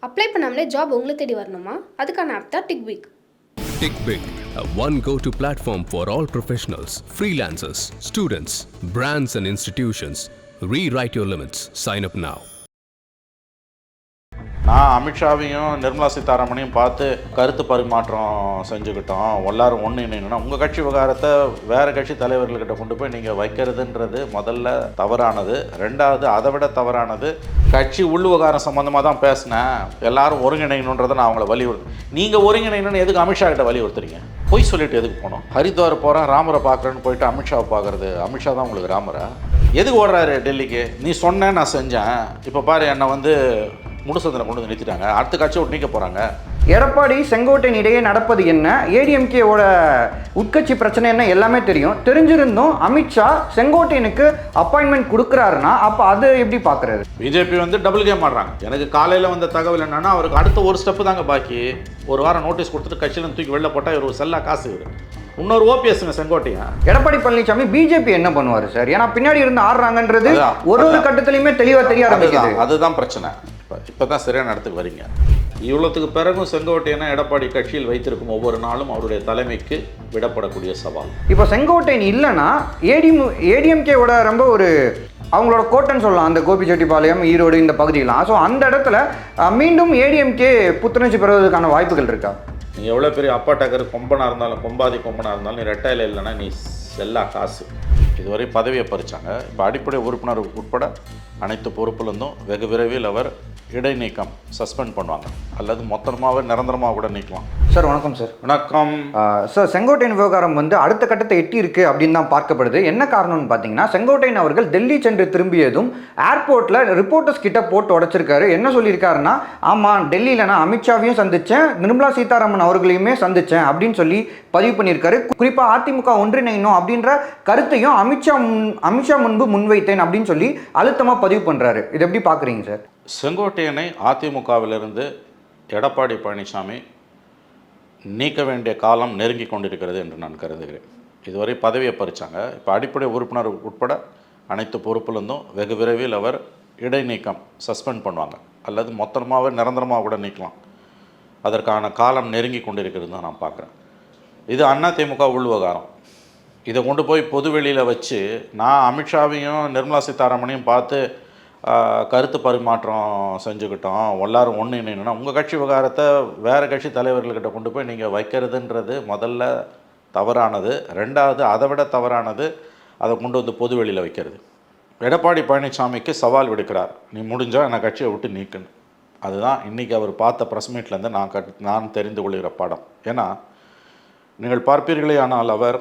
Apply பண்ணாமலே job உங்களை தேடி வரணுமா? அதுக்கான ஆப் தான் டிக்விக். TickBig, a one go-to platform for all professionals, freelancers, students, brands and institutions. Rewrite your limits. Sign up now. நான் அமித்ஷாவையும் நிர்மலா சீதாராமனையும் பார்த்து கருத்து பரிமாற்றம் செஞ்சுக்கிட்டோம், எல்லாரும் ஒன்று இணைனா உங்கள் கட்சி விவகாரத்தை வேறு கட்சி தலைவர்கள்கிட்ட கொண்டு போய் நீங்கள் வைக்கிறதுன்றது முதல்ல தவறானது. ரெண்டாவது, அதை விட தவறானது, கட்சி உள் விவகாரம் சம்மந்தமாக தான் பேசினேன், எல்லாரும் ஒருங்கிணைக்கணுன்றதை நான் அவங்கள வலியுறுத்து. நீங்கள் ஒருங்கிணைக்கணும்னு எதுக்கு அமித்ஷா கிட்ட வலியுறுத்துறீங்க? பொய் சொல்லிட்டு எதுக்கு போனோம்? ஹரித்வார் போகிறேன், ராமரை பார்க்குறேன்னு போயிட்டு அமித்ஷாவை பார்க்குறது, அமித்ஷா தான் உங்களுக்கு ராமரா? எதுக்கு ஓடுறாரு டெல்லிக்கு? நீ சொன்னேன், நான் செஞ்சேன், இப்போ பாரு என்னை வந்து முடிசந்திரன் கொண்டு வந்து நிறுத்திட்டாங்க, அடுத்த கட்சியை விட்டு நீக்க போகிறாங்க. எடப்பாடி செங்கோட்டையன் இடையே நடப்பது என்ன, ஏடிஎம்கேவோட உட்கட்சி பிரச்சனை என்ன எல்லாமே தெரியும். தெரிஞ்சிருந்தும் அமித்ஷா செங்கோட்டையனுக்கு அப்பாயின்மெண்ட் கொடுக்குறாருன்னா அப்போ அதை எப்படி பார்க்குறாரு? பிஜேபி வந்து டபுள் கேம் ஆடுறாங்க. எனக்கு காலையில் வந்த தகவல் என்னன்னா, அவருக்கு அடுத்த ஒரு ஸ்டெப்பு தாங்க பாக்கி. ஒரு வாரம் நோட்டீஸ் கொடுத்துட்டு கட்சியில தூக்கி வெளில போட்டால் இவர் ஒரு செல்லா காசு. இவர் இன்னொரு ஓபிஎஸ்ங்க செங்கோட்டையன். எடப்பாடி பழனிசாமி பிஜேபி என்ன பண்ணுவார் சார்? ஏன்னா பின்னாடி இருந்து ஆடுறாங்கன்றது ஒரு கட்டத்திலையுமே தெளிவாக தெரிய ஆரம்பிக்குது. அதுதான் பிரச்சனை. இப்போ தான் சரியான இடத்துக்கு வரீங்க. இவ்வளோத்துக்கு பிறகும் செங்கோட்டையனை எடப்பாடி கட்சியில் வைத்திருக்கும் ஒவ்வொரு நாளும் அவருடைய தலைமைக்கு விடப்படக்கூடிய சவால். இப்போ செங்கோட்டையன் இல்லைன்னா ஏடிஎம்கேவோட ரொம்ப ஒரு அவங்களோட கோட்டைன்னு சொல்லலாம், அந்த கோபிச்செட்டிப்பாளையம், ஈரோடு இந்த பகுதியெல்லாம். ஸோ அந்த இடத்துல மீண்டும் ஏடிஎம்கே புத்துணர்ச்சி பெறுவதற்கான வாய்ப்புகள் இருக்கா? நீ எவ்வளோ பெரிய அப்பா டக்கர் கொம்பனாக இருந்தாலும், கொம்பாதி கொம்பனாக இருந்தாலும், நீ ரெட்டையில் இல்லைன்னா நீ செல்லா காசு. இதுவரை பதவியை பறிச்சாங்க. இப்போ அடிப்படை உறுப்பினர் உட்பட அனைத்து பொறுப்புலேருந்தும் வெகு விரைவில் அவர் இடைநீக்கம் சஸ்பெண்ட் பண்ணுவாங்க, அல்லது மொத்தமாகவே நிரந்தரமாக கூட நீக்கலாம். சார் வணக்கம். சார் வணக்கம். சார், செங்கோட்டையன் விவகாரம் வந்து அடுத்த கட்டத்தை எட்டி இருக்கு அப்படின்னு தான் பார்க்கப்படுது. என்ன காரணம்னு பார்த்தீங்கன்னா, செங்கோட்டையன் அவர்கள் டெல்லி சென்று திரும்பியதும் ஏர்போர்ட்டில் ரிப்போர்ட்டர்ஸ் கிட்ட போட்டு உடைச்சிருக்காரு. என்ன சொல்லியிருக்காருன்னா, ஆமாம் டெல்லியில் நான் அமித்ஷாவையும் சந்தித்தேன், நிர்மலா சீதாராமன் அவர்களையுமே சந்தித்தேன் அப்படின்னு சொல்லி பதிவு பண்ணியிருக்காரு. குறிப்பாக அதிமுக ஒன்றிணையணும் அப்படின்ற கருத்தையும் அமித்ஷா முன்பு முன்வைத்தேன் அப்படின்னு சொல்லி அழுத்தமாக பதிவு பண்ணுறாரு. இது எப்படி பார்க்குறீங்க சார்? செங்கோட்டையனை அதிமுகவிலிருந்து எடப்பாடி பழனிசாமி நீக்க வேண்டிய காலம் நெருங்கி கொண்டிருக்கிறது என்று நான் கருதுகிறேன். இதுவரை பதவியை பறிச்சாங்க. இப்போ அடிப்படை உறுப்பினர் உட்பட அனைத்து பொறுப்புலேருந்தும் வெகு விரைவில் அவர் இடைநீக்கம் சஸ்பெண்ட் பண்ணுவாங்க, அல்லது மொத்தமாகவே நிரந்தரமாக கூட நீக்கலாம். அதற்கான காலம் நெருங்கி கொண்டிருக்கிறது தான் நான் பார்க்குறேன். இது அதிமுக உள்விவகாரம். இதை கொண்டு போய் பொதுவெளியில் வச்சு நான் அமித்ஷாவையும் நிர்மலா சீதாராமனையும் பார்த்து கருத்து பரிமாற்றம் செஞ்சுக்கிட்டோம், எல்லாரும் ஒன்று இணைனா உங்கள் கட்சி விவகாரத்தை வேறு கட்சி தலைவர்கள்கிட்ட கொண்டு போய் நீங்கள் வைக்கிறதுன்றது முதல்ல தவறானது. ரெண்டாவது, அதை விட தவறானது, அதை கொண்டு வந்து பொதுவெளியில் வைக்கிறது. எடப்பாடி பழனிசாமிக்கு சவால் விடுக்கிறார், நீ முடிஞ்சால் என்னை கட்சியை விட்டு நீக்கணும். அதுதான் இன்றைக்கி அவர் பார்த்த ப்ரெஸ் மீட்லேருந்து நான் தெரிந்து கொள்கிற பாடம். ஏன்னா நீங்கள் பார்ப்பீர்களே, ஆனால் அவர்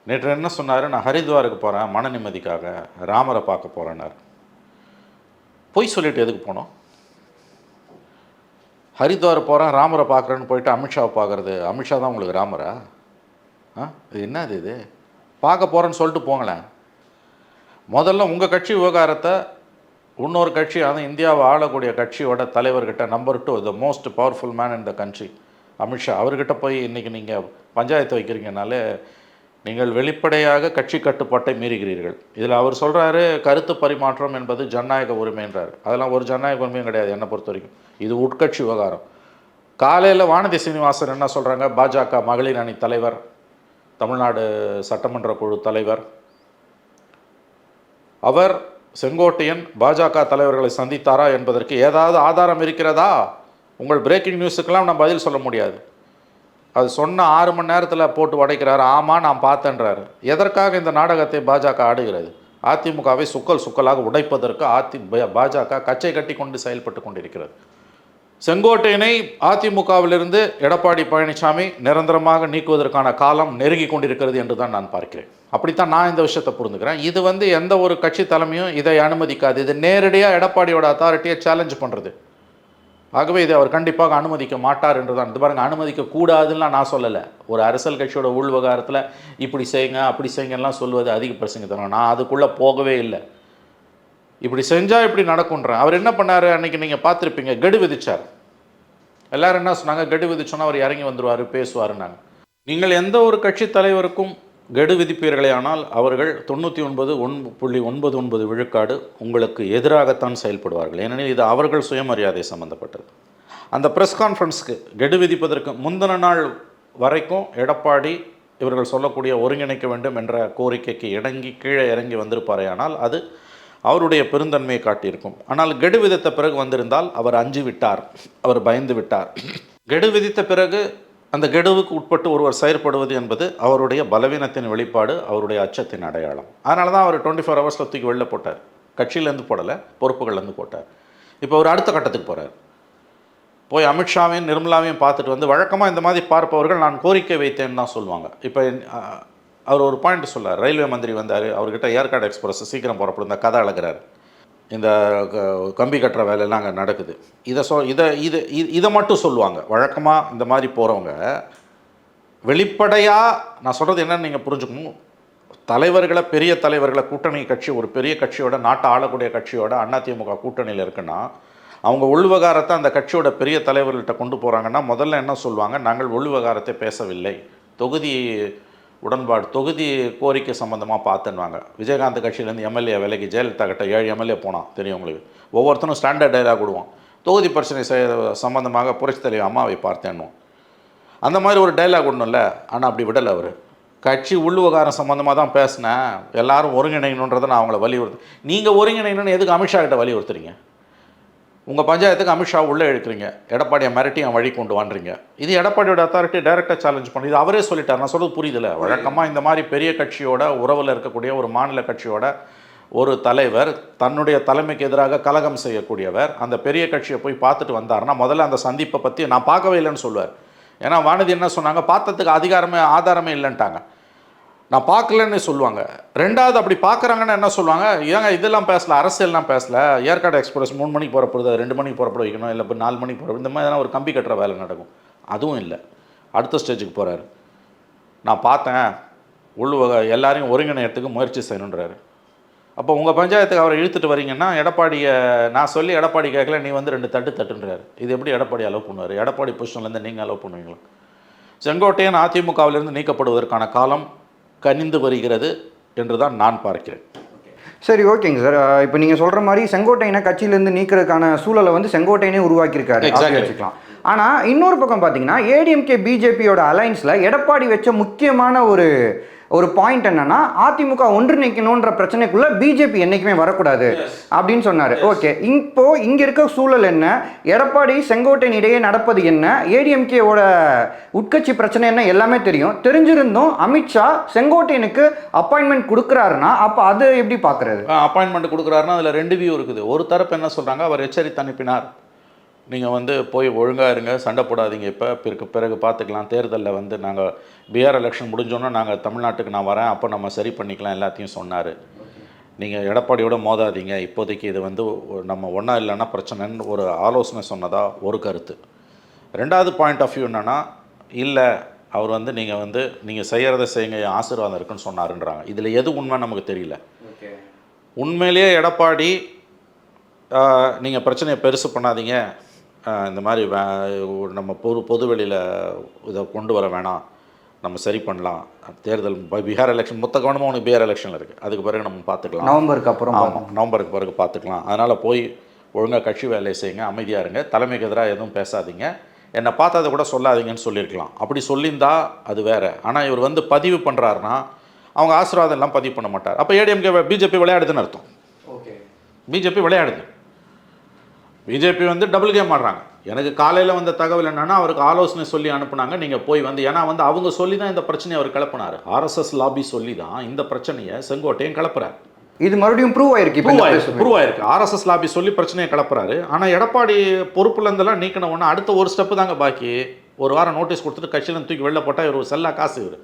நேற்று என்ன சொன்னார், நான் ஹரித்வாருக்கு போகிறேன் மன நிம்மதிக்காக, ராமரை பார்க்க போகிறேன்னார். பொய் சொல்லிட்டு எதுக்கு போனோம்? ஹரித்வார் போகிறேன் ராமரை பார்க்குறேன்னு போயிட்டு அமித்ஷாவை பார்க்குறது, அமித்ஷா தான் உங்களுக்கு ராமரா? இது என்னது? இது பார்க்க போகிறேன்னு சொல்லிட்டு போங்களேன். முதல்ல உங்கள் கட்சி விவகாரத்தை இன்னொரு கட்சி, அதான் இந்தியாவை ஆளக்கூடிய கட்சியோட தலைவர்கிட்ட, number 2 the most powerful man in the country Amit Shah, அவர்கிட்ட போய் இன்றைக்கி நீங்கள் பஞ்சாயத்து வைக்கிறீங்கனாலே நீங்கள் வெளிப்படையாக கட்சி கட்டுப்பாட்டை மீறுகிறீர்கள். இதில் அவர் சொல்கிறாரு கருத்து பரிமாற்றம் என்பது ஜனநாயக உரிமைன்றார். அதெல்லாம் ஒரு ஜனநாயக உரிமையும் கிடையாது என்னை பொறுத்த வரைக்கும். இது உட்கட்சி விவகாரம். காலையில் வானதி சீனிவாசன் என்ன சொல்கிறாங்க, பாஜக மகளிர் அணி தலைவர், தமிழ்நாடு சட்டமன்ற குழு தலைவர், அவர் செங்கோட்டையன் பாஜக தலைவர்களை சந்தித்தாரா என்பதற்கு ஏதாவது ஆதாரம் இருக்கிறதா? உங்கள் பிரேக்கிங் நியூஸுக்கெல்லாம் நான் பதில் சொல்ல முடியாது. அது சொன்ன 6 மணி நேரத்தில் போட்டு உடைக்கிறாரு. ஆமாம் நான் பார்த்தேன்றாரு. எதற்காக இந்த நாடகத்தை பாஜக ஆடுகிறது? அதிமுகவை சுக்கலாக உடைப்பதற்கு பாஜக கச்சை கட்டி கொண்டு செயல்பட்டு கொண்டிருக்கிறது. செங்கோட்டையனை அதிமுகவிலிருந்து எடப்பாடி பழனிசாமி நிரந்தரமாக நீக்குவதற்கான காலம் நெருங்கி கொண்டிருக்கிறது என்று தான் நான் பார்க்கிறேன். அப்படித்தான் நான் இந்த விஷயத்தை புரிந்துக்கிறேன். இது வந்து எந்த ஒரு கட்சி தலைமையும் இதை அனுமதிக்காது. இது நேரடியாக எடப்பாடியோட அத்தாரிட்டியை சேலஞ்ச் பண்ணுறது. ஆகவே இதை அவர் கண்டிப்பாக அனுமதிக்க மாட்டார் என்று தான். இது பாருங்கள், அனுமதிக்கக்கூடாதுன்னா நான் சொல்லலை. ஒரு அரசியல் கட்சியோட உள் விவகாரத்தில் இப்படி செய்யுங்க அப்படி செய்யுங்கலாம் சொல்வது அதிக பிரசங்கத்தனம். நான் அதுக்குள்ளே போகவே இல்லை. இப்படி செஞ்சால் இப்படி நடக்குன்றேன். அவர் என்ன பண்ணார், அன்றைக்கி நீங்கள் பார்த்துருப்பீங்க, கெடு விதிச்சார். எல்லோரும் என்ன சொன்னாங்க, கெடு விதிச்சோன்னா அவர் இறங்கி வந்துடுவார் பேசுவாருன்னாங்க. நீங்கள் எந்த ஒரு கட்சி தலைவருக்கும் கெடு விதிப்பீர்களே ஆனால் அவர்கள் 99.99 விழுக்காடு உங்களுக்கு எதிராகத்தான் செயல்படுவார்கள். ஏனெனில் இது அவர்கள் சுயமரியாதை சம்பந்தப்பட்டது. அந்த ப்ரெஸ் கான்ஃபரன்ஸ்க்கு கெடு விதிப்பதற்கு முந்தின நாள் வரைக்கும் எடப்பாடி இவர்கள் சொல்லக்கூடிய ஒருங்கிணைக்க வேண்டும் என்ற கோரிக்கைக்கு இணங்கி கீழே இறங்கி வந்திருப்பாரே ஆனால் அது அவருடைய பெருந்தன்மையை காட்டியிருக்கும். ஆனால் கெடு விதித்த பிறகு வந்திருந்தால் அவர் அஞ்சு விட்டார், அவர் பயந்து விட்டார். கெடு விதித்த பிறகு அந்த கெடுவுக்கு உட்பட்டு ஒருவர் செயற்படுவது என்பது அவருடைய பலவீனத்தின் வெளிப்பாடு, அவருடைய அச்சத்தின் அடையாளம். அதனால தான் அவர் 24 ஹவர்ஸில் தூக்கி வெளில போட்டார். கட்சியிலேருந்து போடலை, பொறுப்புகள்லேருந்து போட்டார். இப்போ அவர் அடுத்த கட்டத்துக்கு போகிறார். போய் அமித்ஷாவையும் நிர்மலாவையும் பார்த்துட்டு வந்து, வழக்கமாக இந்த மாதிரி பார்ப்பவர்கள் நான் கோரிக்கை வைத்தேன்னு தான் சொல்லுவாங்க. இப்போ அவர் ஒரு பாயிண்ட் சொல்லார். ரயில்வே மந்திரி வந்தார், அவர்கிட்ட ஏற்காடு எக்ஸ்பிரஸ் சீக்கிரம் புறப்படும் இந்த கதை அழகிறார். இந்த கம்பி கட்டுற வேலையெல்லாம் அங்கே நடக்குது. இதை மட்டும் சொல்லுவாங்க. வழக்கமாக இந்த மாதிரி போகிறவங்க வெளிப்படையாக நான் சொல்கிறது என்னென்னு நீங்கள் புரிஞ்சுக்கணும். தலைவர்களை, பெரிய தலைவர்களை, கூட்டணி கட்சி, ஒரு பெரிய கட்சியோட, நாட்டை ஆளக்கூடிய கட்சியோட அதிமுக கூட்டணியில் இருக்குன்னா அவங்க உள்விவகாரத்தை அந்த கட்சியோட பெரிய தலைவர்கள்ட்ட கொண்டு போகிறாங்கன்னா முதல்ல என்ன சொல்லுவாங்க, நாங்கள் உள்விவகாரத்தை பேசவில்லை, தொகுதி உடன்பாடு, தொகுதி கோரிக்கை சம்மந்தமாக பார்த்துன்னுவாங்க. விஜயகாந்த் கட்சியிலேருந்து எம்எல்ஏ விலைக்கு ஜெயலலிதா கிட்ட 7 எம்எல்ஏ போனான் தெரியும் உங்களுக்கு. ஒவ்வொருத்தரும் ஸ்டாண்டர்ட் டைலாக் விடுவோம். தொகுதி பிரச்சனை சம்மந்தமாக புரட்சித் தலைவர் அம்மாவை பார்த்தேன்னும். அந்த மாதிரி ஒரு டைலாக் விடணும்ல. ஆனால் அப்படி விடலை அவர். கட்சி உள்விவகாரம் சம்மந்தமாக தான் பேசினேன், எல்லாரும் ஒருங்கிணைக்கணுன்றதை நான் அவங்கள வலியுறுத்து. நீங்கள் ஒருங்கிணைக்கணும்னு எதுக்கு அமித்ஷா கிட்ட வலியுறுத்துறீங்க? உங்கள் பஞ்சாயத்துக்கு அமித்ஷா உள்ளே இழுக்கிறீங்க, எடப்பாடியை மிரட்டி அவன் வழி கொண்டு வாண்டுறீங்க. இது எடப்பாடியோட அத்தாரிட்டி டைரெக்டாக சேலஞ்ச் பண்ணி, இது அவரே சொல்லிட்டார். நான் சொல்கிறது புரியுதில்ல. வழக்கமாக இந்த மாதிரி பெரிய கட்சியோட உறவில் இருக்கக்கூடிய ஒரு மாநில கட்சியோட ஒரு தலைவர், தன்னுடைய தலைமைக்கு எதிராக கலகம் செய்யக்கூடியவர், அந்த பெரிய கட்சியை போய் பார்த்துட்டு வந்தார்னா முதல்ல அந்த சந்திப்பை பற்றி நான் பார்க்கவே இல்லைன்னு சொல்லுவார். ஏன்னா வானதி என்ன சொன்னாங்க, பார்த்ததுக்கு ஆதாரமே இல்லைன்ட்டாங்க. நான் பார்க்கலன்னு சொல்லுவாங்க. ரெண்டாவது அப்படி பார்க்குறாங்கன்னு என்ன சொல்லுவாங்க, ஏங்க இதெல்லாம் பேசல, அரசியல்லாம் பேசல, ஏற்காடு எக்ஸ்பிரஸ் 3 மணிக்கு போகிறப்படுது, 2 மணிக்கு புறப்பட வைக்கணும், இல்லை இப்போ 4 மணிக்கு போகிற, இந்த மாதிரி ஒரு கம்பி கட்டுற வேலை நடக்கும். அதுவும் இல்லை. அடுத்த ஸ்டேஜுக்கு போகிறாரு. நான் பார்த்தேன், எல்லாரையும் ஒருங்கிணையத்துக்கு முயற்சி செய்யணுன்றாரு. அப்போ உங்கள் பஞ்சாயத்துக்கு அவரை இழுத்துட்டு வரீங்கன்னா எடப்பாடியை நான் சொல்லி எடப்பாடி கேட்கல, நீ வந்து 2 தட்டுன்றாரு. இது எப்படி எடப்பாடி அலோவ் பண்ணுவார்? எடப்பாடி பொசிஷன்லேருந்து நீங்கள் அலோவ் பண்ணுவீங்களா? செங்கோட்டையன் அதிமுகவிலிருந்து நீக்கப்படுவதற்கான காலம் கனிந்து வருகிறது என்று தான் நான் பார்க்கிறேன். சரி, ஓகேங்க சார். இப்போ நீங்கள் சொல்கிற மாதிரி செங்கோட்டையனை கட்சியிலேருந்து நீக்கிறதுக்கான சூழலை வந்து செங்கோட்டையனே உருவாக்கியிருக்காரு வச்சுக்கலாம். ஆனால் இன்னொரு பக்கம் பார்த்தீங்கன்னா ஏடிஎம்கே பிஜேபியோட அலைன்ஸில் எடப்பாடி வச்ச முக்கியமான ஒரு பாயிண்ட் என்னன்னா, அதிமுக ஒன்றிணைக்கணுன்ற பிரச்சனைக்குள்ள பிஜேபி என்றைக்குமே வரக்கூடாது அப்படின்னு சொன்னார். ஓகே, இப்போ இங்கே இருக்க சூழல் என்ன, எடப்பாடி செங்கோட்டையன் இடையே நடப்பது என்ன, ஏடிஎம்கேவோட உட்கட்சி பிரச்சனை என்ன, எல்லாமே தெரிஞ்சிருந்தும் அமித்ஷா செங்கோட்டையனுக்கு அப்பாயின்மெண்ட் கொடுக்குறாருன்னா அப்போ அது எப்படி பார்க்குறது? அப்பாயின்மெண்ட் கொடுக்குறாருன்னா அதில் 2 வியூ இருக்குது. ஒரு தரப்பு என்ன சொல்கிறாங்க, அவர் எச்சரித்து அனுப்பினார், நீங்கள் வந்து போய் ஒழுங்காக இருங்க, சண்டை போடாதீங்க, இப்போ பிறகு பார்த்துக்கலாம், தேர்தலில் வந்து நாங்கள் பிஆர் எலெக்ஷன் முடிஞ்சோன்னா நாங்கள் தமிழ்நாட்டுக்கு நான் வரேன், அப்போ நம்ம சரி பண்ணிக்கலாம் எல்லாத்தையும் சொன்னார். நீங்கள் எடப்பாடியோட மோதாதீங்க, இப்போதைக்கு இது வந்து நம்ம ஒன்றா இல்லைன்னா பிரச்சனைன்னு ஒரு ஆலோசனை சொன்னதா ஒரு கருத்து. ரெண்டாவது பாயிண்ட் ஆஃப் வியூ என்னென்னா, இல்லை அவர் வந்து நீங்கள் செய்கிறத செய்யுங்க, ஆசீர்வாதம் இருக்குன்னு சொன்னாருன்றாங்க. இதில் எது உண்மை நமக்கு தெரியல. உண்மையிலேயே எடப்பாடி நீங்கள் பிரச்சனையை பெருசு பண்ணாதீங்க, இந்த மாதிரி நம்ம பொது வெளியில் இதை கொண்டு வர வேணாம், நம்ம சரி பண்ணலாம், தேர்தல் பீகார் எலெக்ஷன் மொத்த கவனமாக உனக்கு பீகார் எலெக்ஷனில் இருக்குது, அதுக்கு பிறகு நம்ம பார்த்துக்கலாம், நவம்பருக்கு அப்புறம். ஆமாம், நவம்பருக்கு பிறகு பார்த்துக்கலாம். அதனால் போய் ஒழுங்காக கட்சி வேலையை செய்யுங்க, அமைதியாக இருங்க, தலைமைக்கு எதிராக எதுவும் பேசாதீங்க, என்னை பார்த்ததை கூட சொல்லாதீங்கன்னு சொல்லியிருக்கலாம். அப்படி சொல்லியிருந்தா அது வேறு. ஆனால் இவர் வந்து பதிவு பண்ணுறாருன்னா அவங்க ஆசீர்வாதம் எல்லாம் பதிவு பண்ண மாட்டார். அப்போ ஏடிஎம்கே பிஜேபி விளையாடுதுன்னு அர்த்தம். ஓகே, பிஜேபி விளையாடுது. பிஜேபி வந்து டபுள் கேம் ஆடுறாங்க. எனக்கு காலையில் வந்த தகவல் என்னென்னா, அவருக்கு ஆலோசனை சொல்லி அனுப்புனாங்க, நீங்கள் போய் வந்து, ஏன்னா வந்து அவங்க சொல்லி தான் இந்த பிரச்சனையை அவர் கிளப்பினார். ஆர்எஸ்எஸ் லாபி சொல்லி தான் இந்த பிரச்சனையை செங்கோட்டையும் கிளப்புறாரு. இது மறுபடியும் ப்ரூவ் ஆயிருக்கு. ஆர்எஸ்எஸ் லாபி சொல்லி பிரச்சனையை கிளப்புறாரு. ஆனால் எடப்பாடி பொறுப்புலேருந்தெல்லாம் நீக்கின ஒன்று அடுத்த ஒரு ஸ்டெப்பு தாங்க பாக்கி. ஒரு வாரம் நோட்டீஸ் கொடுத்துட்டு கட்சியிலேருந்து தூக்கி வெளில போட்டால் இவர் செல்லா காசு. இவர்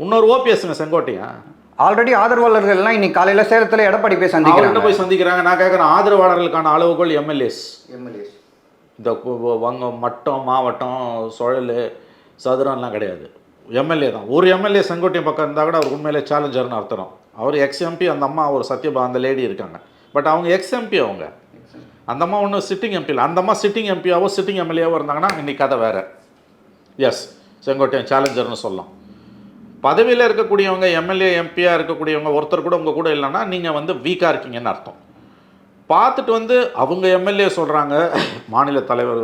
இன்னொரு ஓபிஎஸ்ங்க செங்கோட்டையன். ஆல்ரெடி ஆதரவாளர்கள்லாம் இன்னைக்கு காலையில் சேலத்தில் எடப்பாடி போய் சந்திக்கிறாங்க. நான் கேட்குறேன், ஆதரவாளர்களுக்கான அளவுகோல் எம்எல்ஏஸ். இந்த மட்டம், மாவட்டம், சுழல், சதுரம்லாம் கிடையாது, எம்எல்ஏ தான். ஒரு எம்எல்ஏ செங்கோட்டையன் பக்கம் இருந்தால் கூட அவர் உண்மையிலே சேலஞ்சர்னு அர்த்தம். அவர் எக்ஸ்எம்பி, அந்த அம்மா ஒரு சத்யபா, அந்த லேடி இருக்காங்க, பட் அவங்க எக்ஸ்எம்பி. அவங்க அந்த அம்மா ஒன்றும் சிட்டிங் எம்பி இல்லை. அந்த அம்மா சிட்டிங் எம்பியாவோ சிட்டிங் எம்எல்ஏவோ இருந்தாங்கன்னா இன்னைக்கு கதை வேறு. எஸ், செங்கோட்டையன் சேலஞ்சர்னு சொல்லலாம். பதவியில் இருக்கக்கூடியவங்க எம்எல்ஏ எம்பியாக இருக்கக்கூடியவங்க ஒருத்தர் கூட உங்கள் கூட இல்லைன்னா நீங்கள் வந்து வீக்காக இருக்கீங்கன்னு அர்த்தம். பார்த்துட்டு வந்து அவங்க எம்எல்ஏ சொல்கிறாங்க, மாநில தலைவர்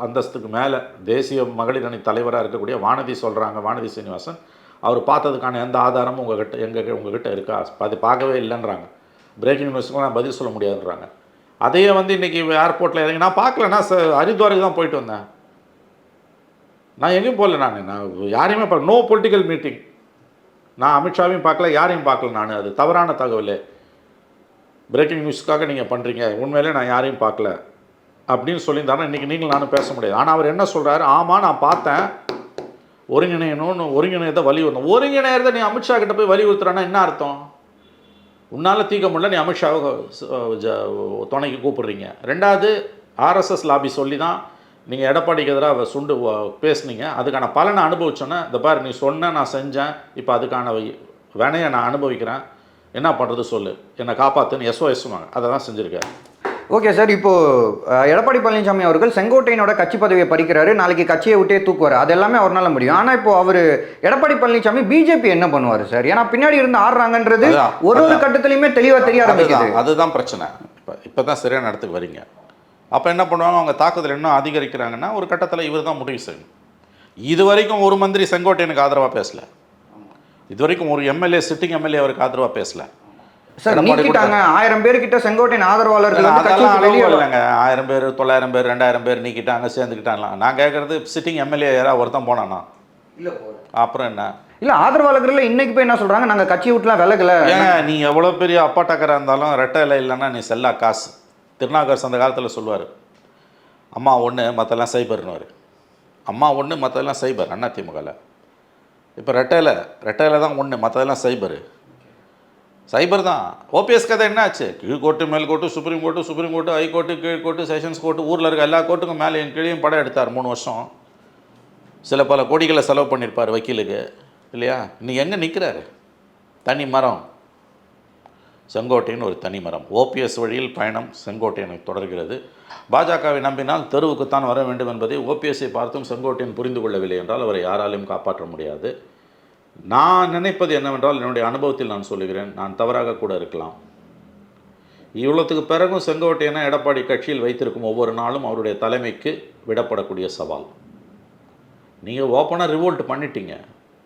அந்தஸ்துக்கு மேலே தேசிய மகளிர் அணி தலைவராக இருக்கக்கூடிய வானதி சொல்கிறாங்க, வானதி சீனிவாசன், அவர் பார்த்ததுக்கான எந்த ஆதாரமும் உங்ககிட்ட இருக்கா, அது பார்க்கவே இல்லைன்றாங்க. பிரேக்கிங் நியூஸ்க்கு நான் பதில் சொல்ல முடியாதுன்றாங்க. அதையே வந்து இன்றைக்கி ஏர்போர்ட்டில் இறங்கி நான் பார்க்கலன்னா ஹரித்வாருக்கு தான் போயிட்டு வந்தேன், நான் எங்கேயும் போகல, நான் யாரையுமே பார்க்கல, நோ பொலிட்டிக்கல் மீட்டிங், நான் அமித்ஷாவையும் பார்க்கல, யாரையும் பார்க்கல, நான் அது தவறான தகவல், பிரேக்கிங் நியூஸ்க்காக நீங்கள் பண்ணுறீங்க, உண்மையிலே நான் யாரையும் பார்க்கல அப்படின்னு சொல்லியிருந்தாருன்னா இன்றைக்கி நீங்கள் நானும் பேச முடியாது. ஆனால் அவர் என்ன சொல்கிறாரு, ஆமாம் நான் பார்த்தேன், ஒருங்கிணையதை வலியுறுத்தணும். ஒருங்கிணையதை நீ அமித்ஷா கிட்ட போய் வலியுறுத்துறான்னா என்ன அர்த்தம்? உன்னால் தீர்க்க முடியல, நீ அமித்ஷாவை துணைக்கு கூப்பிடுறீங்க. ரெண்டாவது, ஆர்எஸ்எஸ் லாபி சொல்லி தான் நீங்கள் எடப்பாடிக்கு எதிராக சுண்டு பேசுனீங்க, அதுக்கான பலனை அனுபவிச்சோன்னே இந்த பாரு நீ சொன்ன நான் செஞ்சேன், இப்போ அதுக்கான வினையை நான் அனுபவிக்கிறேன், என்ன பண்ணுறது சொல்லு, என்னை காப்பாற்றுன்னு எஸ்ஓஎஸ்வாங்க, அதை தான் செஞ்சுருக்காரு. ஓகே சார், இப்போது எடப்பாடி பழனிசாமி அவர்கள் செங்கோட்டையனோட கட்சி பதவியை பறிக்கிறாரு, நாளைக்கு கட்சியை விட்டே தூக்குவார், அது எல்லாமே அவரால் முடியும். ஆனால் இப்போ அவர் எடப்பாடி பழனிசாமி பிஜேபி என்ன பண்ணுவார் சார்? ஏன்னா பின்னாடி இருந்து ஆடுறாங்கன்றது ஒரு கட்டத்துலையுமே தெளிவாக தெரிய ஆரம்பிக்குது. அதுதான் பிரச்சனை. இப்போ தான் சரியான இடத்துக்கு வரீங்க. அப்போ என்ன பண்ணுவாங்க, அவங்க தாக்குதல் இன்னும் அதிகரிக்கிறாங்கன்னா ஒரு கட்டத்தில் இவர் தான் முடிவு செய்யணும். இது வரைக்கும் ஒரு மந்திரி செங்கோட்டையனுக்கு ஆதரவாக பேசல, இது வரைக்கும் ஒரு எம்எல்ஏ சிட்டிங் எம்எல்ஏ அவருக்கு ஆதரவாக பேசல சார். நீக்கிட்டாங்க 1000 பேர்கிட்ட செங்கோட்டையன் ஆதரவாளர்கள் இல்லைங்க, 1000 பேர் 900 பேர் 2000 பேர் நீக்கிட்டாங்க, சேர்ந்துக்கிட்டாங்களாம். நான் கேட்குறது சிட்டிங் எம்எல்ஏ யாராவது ஒருத்தன் போனானா? இல்லை. அப்புறம் என்ன இல்லை, ஆதரவாளர்கள் இன்னைக்கு போய் என்ன சொல்கிறாங்க, நாங்கள் கட்சி விட்டுலாம் விலகலை. ஏன் நீ எவ்வளோ பெரிய அப்பாட்டக்கராக இருந்தாலும் ரெட்டை இல்லை இல்லைன்னா நீ செல்லா காசு. திருநாகர் அந்த காலத்தில் சொல்லுவார், அம்மா ஒன்று மற்றெல்லாம் சைபர்னுவார். அம்மா ஒன்று மற்றெல்லாம் சைபர் அதிமுகவில். இப்போ ரெட்டையில் தான் ஒன்று, மற்றதெல்லாம் சைபர் தான். ஓபிஎஸ் கதை என்ன ஆச்சு? கீழ்கோர்ட்டு மேல்கோர்ட்டு சுப்ரீம் கோர்ட்டு ஹைகோர்ட்டு கீழ்கோர்ட்டு செஷன்ஸ் கோர்ட்டு, ஊரில் இருக்க எல்லா கோர்ட்டுக்கும் மேலே என் கீழையும் படம் எடுத்தார் 3 வருஷம். சில பல கோடிகளை செலவு பண்ணியிருப்பார் வக்கீலுக்கு, இல்லையா? இன்னைக்கு எங்கே நிற்கிறாரு? தனி மரம் செங்கோட்டையன், ஒரு தனி மரம். ஓபிஎஸ் வழியில் பயணம் செங்கோட்டையனை தொடர்கிறது. பாஜகவை நம்பினால் தெருவுக்குத்தான் வர வேண்டும் என்பதை ஓபிஎஸ்ஸை பார்த்தும் செங்கோட்டையன் புரிந்து கொள்ளவில்லை என்றால் அவரை யாராலையும் காப்பாற்ற முடியாது. நான் நினைப்பது என்னவென்றால், என்னுடைய அனுபவத்தில் நான் சொல்லுகிறேன், நான் தவறாக கூட இருக்கலாம். இவ்வளோத்துக்கு பிறகும் செங்கோட்டையனை எடப்பாடி கட்சியில் வைத்திருக்கும் ஒவ்வொரு நாளும் அவருடைய தலைமைக்கு விடப்படக்கூடிய சவால். நீங்கள் ஓப்பனாக ரிவோல்ட் பண்ணிட்டீங்க,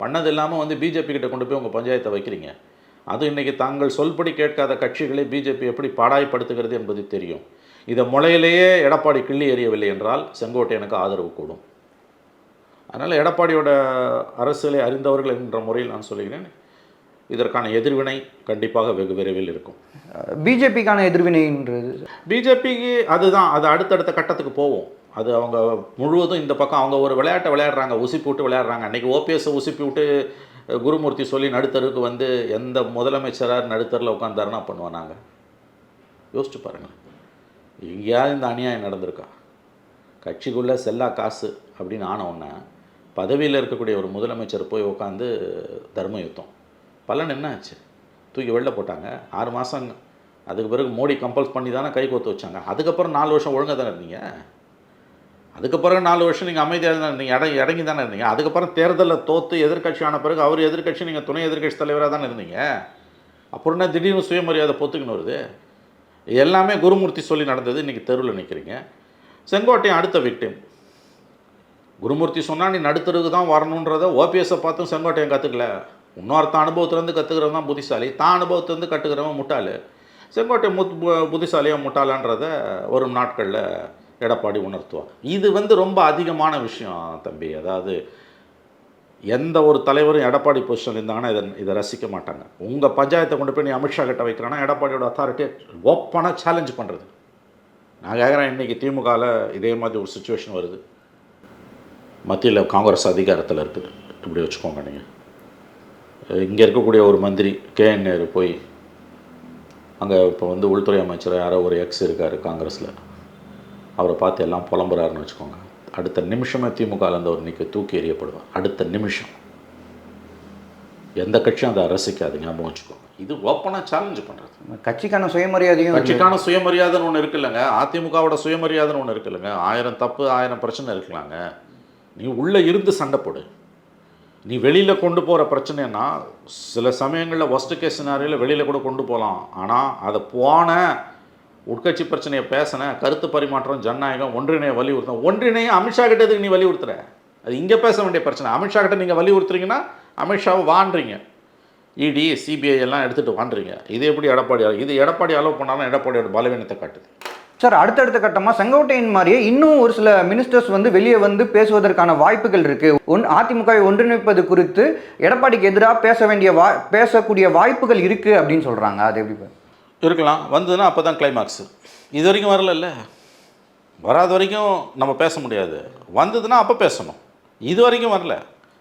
பண்ணது இல்லாமல் வந்து பிஜேபி கிட்ட கொண்டு போய் உங்கள் பஞ்சாயத்தை வைக்கிறீங்க. அது இன்றைக்கி தாங்கள் சொல்படி கேட்காத கட்சிகளை பிஜேபி எப்படி பாடாய்படுத்துகிறது என்பது தெரியும். இதை முளையிலேயே எடப்பாடி கிள்ளி எறியவில்லை என்றால் செங்கோட்டையனுக்கு ஆதரவு கூடும். அதனால் எடப்பாடியோட அரசியலை அறிந்தவர்கள் என்ற முறையில் நான் சொல்லுகிறேன், இதற்கான எதிர்வினை கண்டிப்பாக வெகு விரைவில் இருக்கும். பிஜேபிக்கான எதிர்வினைன்றது பிஜேபிக்கு அதுதான், அது அடுத்தடுத்த கட்டத்துக்கு போகும். அது அவங்க முழுவதும் இந்த பக்கம் அவங்க ஒரு விளையாட்டை விளையாடுறாங்க, உசுப்பி விட்டு விளையாடுறாங்க. அன்றைக்கி ஓபிஎஸ்ஸை உசுப்பி விட்டு குருமூர்த்தி சொல்லி நடுத்தருக்கு வந்து எந்த முதலமைச்சராக நடுத்தரில் உட்காந்தாருன்னா பண்ணுவோம். நாங்கள் யோசிச்சு பாருங்கள், எங்கேயாவது இந்த அநியாயம் நடந்திருக்கா? கட்சிக்குள்ளே செல்லா காசு அப்படின்னு ஆன உடனே பதவியில் இருக்கக்கூடிய ஒரு முதலமைச்சர் போய் உட்காந்து தர்ம யுத்தம். பலன் என்ன ஆச்சு? தூக்கி வெளில போட்டாங்க 6 மாதம். அதுக்கு பிறகு மோடி கம்பல்ஸ் பண்ணி தானே கை கோத்து வச்சாங்க. அதுக்கப்புறம் 4 வருஷம் ஒழுங்காக தானே இருந்தீங்க. அதுக்கப்புறம் 4 வருஷம் நீங்கள் அமைதியாக தான் இருந்தீங்க, இறங்கி தானே இருந்தீங்க. அதுக்கப்புறம் தேர்தலில் தோற்று எதிர்கட்சி ஆன பிறகு அவர் எதிர்கட்சி, நீங்கள் துணை எதிர்கட்சி தலைவராக தானே இருந்தீங்க. அப்புறம் என்ன திடீர்னு சுயமரியாதை பொத்துக்குன்னு வருது? எல்லாமே குருமூர்த்தி சொல்லி நடந்தது. இன்றைக்கி தெருவில் நிற்கிறீங்க. செங்கோட்டையன் அடுத்த விக்டிம். குருமூர்த்தி சொன்னால் நீ நடுத்தருக்கு தான் வரணுன்றதை ஓபிஎஸ்ஸை பார்த்தும் செங்கோட்டையன் கற்றுக்கல. இன்னொருத்த அனுபவத்துலேருந்து கற்றுக்கிறவன் தான் புத்திசாலி, தான் அனுபவத்துலேருந்து கற்றுக்கிறவன் முட்டாள். செங்கோட்டையன் புத்திசாலியாக முட்டாளான்றதை வரும் நாட்களில் எடப்பாடி உணர்த்துவார். இது வந்து ரொம்ப அதிகமான விஷயம் தம்பி. அதாவது எந்த ஒரு தலைவரும் எடப்பாடி பொசிஷன் இருந்தாங்கன்னா இதை ரசிக்க மாட்டாங்க. உங்கள் பஞ்சாயத்தை கொண்டு போய் நீ அமித்ஷா கிட்ட வைக்கிறான்னா எடப்பாடியோட அத்தாரிட்டியை ஓப்பனாக சேலஞ்ச் பண்ணுறது. நான் கேட்குறேன், இன்றைக்கி திமுகவில் இதே மாதிரி ஒரு சுச்சுவேஷன் வருது. மத்தியில் காங்கிரஸ் அதிகாரத்தில் இருக்குது, இப்படி வச்சுக்கோங்க. நீங்கள் இங்கே இருக்கக்கூடிய ஒரு மந்திரி KN நேரு போய் அங்கே இப்போ வந்து உள்துறை அமைச்சர் யாரோ ஒரு எக்ஸ் இருக்கார் காங்கிரஸில், அவரை பார்த்து எல்லாம் புலம்புறாருன்னு வச்சுக்கோங்க. அடுத்த நிமிஷமே திமுகலேருந்து ஒரு நிற்க தூக்கி எறியப்படுவார். அடுத்த நிமிஷம். எந்த கட்சியும் அதை ரசிக்காது, ஞாபகம் வச்சுக்கோங்க. இது ஓப்பனாக சேலஞ்சு பண்ணுறது. கட்சிக்கான சுயமரியாதைன்னு ஒன்று இருக்குல்லங்க. அதிமுகவோட சுயமரியாதைன்னு ஒன்று இருக்குல்லங்க. 1000 தப்பு 1000 பிரச்சனை இருக்கலாங்க. நீ உள்ளே இருந்து சண்டை போடு. நீ வெளியில் கொண்டு போகிற பிரச்சனைன்னா சில சமயங்களில் ஒஸ்ட் கேஸ் சினாரியில் வெளியில் கூட கொண்டு போகலாம். ஆனால் அதை போன உட்கட்சி பிரச்சனையை பேசின கருத்து பரிமாற்றம் ஜனநாயகம் ஒன்றிணைய வலியுறுத்தம். ஒன்றிணைய அமித்ஷா கிட்டதுக்கு நீ வலியுறுத்துற, அது இங்கே பேச வேண்டிய பிரச்சனை. அமித்ஷா கிட்ட நீங்கள் வலியுறுத்துறீங்கன்னா அமித்ஷாவை வாண்டுறீங்க, இடி சிபிஐ எல்லாம் எடுத்துகிட்டு வாண்டுறீங்க. இது எப்படி எடப்பாடி, இது எடப்பாடி அலோவ் பண்ணாலும் எடப்பாடியோட பலவீனத்தை காட்டுது. சார், அடுத்தடுத்த கட்டமாக செங்கோட்டையன் மாதிரியே இன்னும் ஒரு சில மினிஸ்டர்ஸ் வந்து வெளியே வந்து பேசுவதற்கான வாய்ப்புகள் இருக்கு. அதிமுகவை ஒன்றிணைப்பது குறித்து எடப்பாடிக்கு எதிராக பேசக்கூடிய வாய்ப்புகள் இருக்கு அப்படின்னு சொல்றாங்க. அது எப்படி இருக்கலாம்? வந்ததுன்னா அப்போ தான் கிளைமாக்ஸ். இது வரைக்கும் வரல, வராத வரைக்கும் நம்ம பேச முடியாது. வந்ததுன்னா அப்போ பேசணும். இது வரைக்கும் வரல.